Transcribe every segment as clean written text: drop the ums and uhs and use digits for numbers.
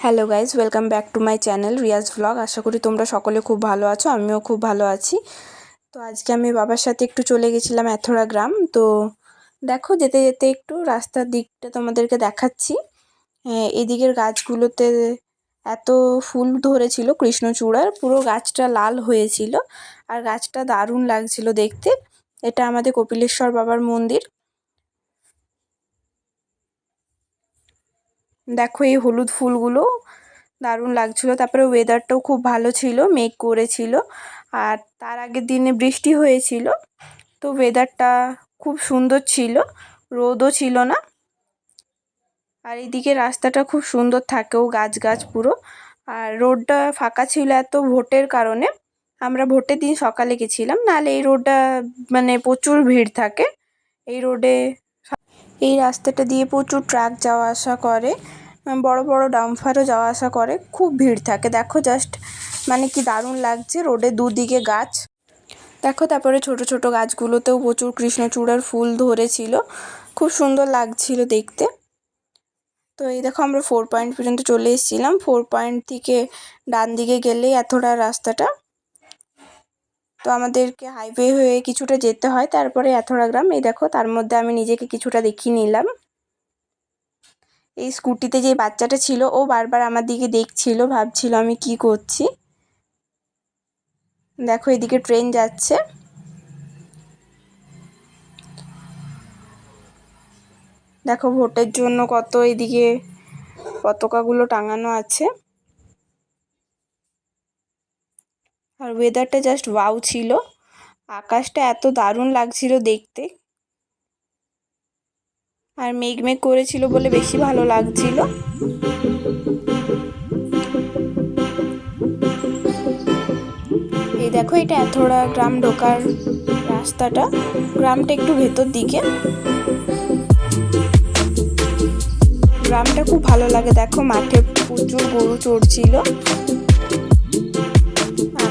Hello guys, welcome back to my channel Riaz vlog. আশা করি তোমরা সকলে খুব ভালো আছো, আমিও খুব ভালো আছি। তো আজকে আমি বাবার সাথে একটু চলে গেছিলাম এথরা গ্রাম। তো দেখো, যেতে যেতে একটু রাস্তার দিকটা তোমাদেরকে দেখাচ্ছি। এদিকের গাছগুলোতে এত ফুল ধরেছিল কৃষ্ণচূড়ার, পুরো গাছটা লাল হয়েছিল আর গাছটা দারুণ লাগছিল দেখতে। এটা আমাদের কপিলেশ্বর বাবার মন্দির। দেখো এই হলুদ ফুলগুলো দারুণ লাগছিল। তারপরে ওয়েদারটাও খুব ভালো ছিল, মেঘ করেছিল আর তার আগের দিনে বৃষ্টি হয়েছিল। তো ওয়েদারটা খুব সুন্দর ছিল, রোদও ছিল না। আর এইদিকে রাস্তাটা খুব সুন্দর থাকেও, গাছ গাছ পুরো। আর রোডটা ফাঁকা ছিল এত ভোটের কারণে। আমরা ভোটের দিন সকালে গেছিলাম, নাহলে এই রোডটা মানে প্রচুর ভিড় থাকে এই রোডে। এই রাস্তাটা দিয়ে প্রচুর ট্রাক যাওয়া আসা করে, বড় বড় ডাম্পারও যাওয়া আসা করে, খুব ভিড় থাকে। দেখো জাস্ট মানে কি দারুণ লাগছে, রোডের দুদিকে গাছ। দেখো তারপরে ছোট ছোট গাছগুলোতেও প্রচুর কৃষ্ণচূড়ার ফুল ধরেছিল, খুব সুন্দর লাগছিল দেখতে। তো এই দেখো আমরা 4 পয়েন্ট পর্যন্ত চলে এসেছিলাম। 4 পয়েন্ট থেকে ডান দিকে গেলেই এতটা রাস্তাটা। তো আমাদেরকে হাইওয়ে হয়ে কিছুটা যেতে হয়, তারপরে এথরা গ্রাম। এই দেখো, তার মধ্যে আমি নিজেকে কিছুটা দেখিয়ে নিলাম। এই স্কুটিতে যে বাচ্চাটা ছিল, ও বারবার আমার দিকে দেখছিল, ভাবছিল আমি কি করছি। দেখো এদিকে ট্রেন যাচ্ছে। দেখো ভোটের জন্য কত এদিকে পতাকাগুলো টাঙানো আছে। আর ওয়েদারটা জাস্ট ওয়াও ছিল, আকাশটা এত দারুণ লাগছিল দেখতে। আর মেঘ মেঘ করেছিল বলে বেশি ভালো লাগছিল। এই দেখো, এটা এথরা গ্রাম ঢোকার রাস্তাটা। গ্রামটা একটু ভেতর দিকে। গ্রামটা খুব ভালো লাগে। দেখো মাঠে প্রচুর গরু চড়ছিল।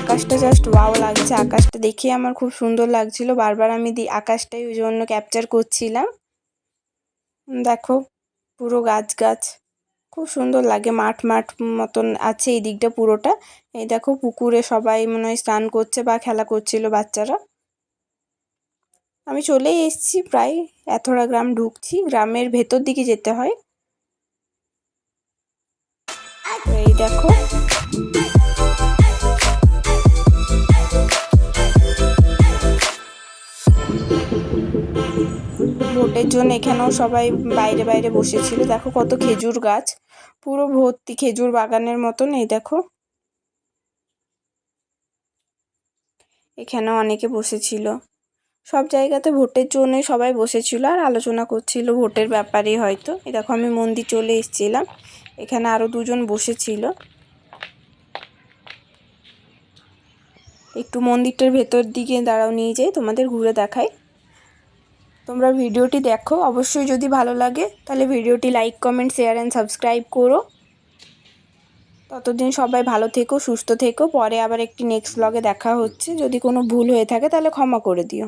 আকাশটা জাস্ট ওয়াও লাগছে, আকাশটা দেখে আমার খুব সুন্দর লাগছিল। বারবার আমি আকাশটাই ওই জন্য ক্যাপচার করছিলাম। দেখো পুরো গাছ গাছ, খুব সুন্দর লাগে। মাঠ মাঠ মতন আছে এই দিকটা পুরোটা। এই দেখো পুকুরে সবাই মনে হয় স্নান করছে বা খেলা করছিল বাচ্চারা। আমি চলেই এসেছি, প্রায় এথরা গ্রাম ঢুকছি। গ্রামের ভেতর দিকে যেতে হয়। এই দেখো ভোটের জন্য এখানেও সবাই বাইরে বাইরে বসেছিল। দেখো কত খেজুর গাছ, পুরো ভর্তি খেজুর বাগানের মতন। এই দেখো এখানেও অনেকে বসেছিল। সব জায়গাতে ভোটের জন্য সবাই বসেছিল আর আলোচনা করছিল ভোটের ব্যাপারে হয়তো। এই দেখো আমি মন্দির চলে এসেছিলাম, এখানে আরও দুজন বসেছিল। একটু মন্দিরটার ভেতর দিকে দাঁড়াও, নিয়ে যাই তোমাদের ঘুরে দেখাই। তোমরা ভিডিওটি দেখো অবশ্যই, যদি ভালো লাগে তাহলে ভিডিওটি like comment share and subscribe করো। ততদিন সবাই ভালো থেকো, সুস্থ থেকো। পরে আবার একটি নেক্সট ব্লগে দেখা হচ্ছে। যদি কোনো ভুল হয়ে থাকে তাহলে ক্ষমা করে দিও।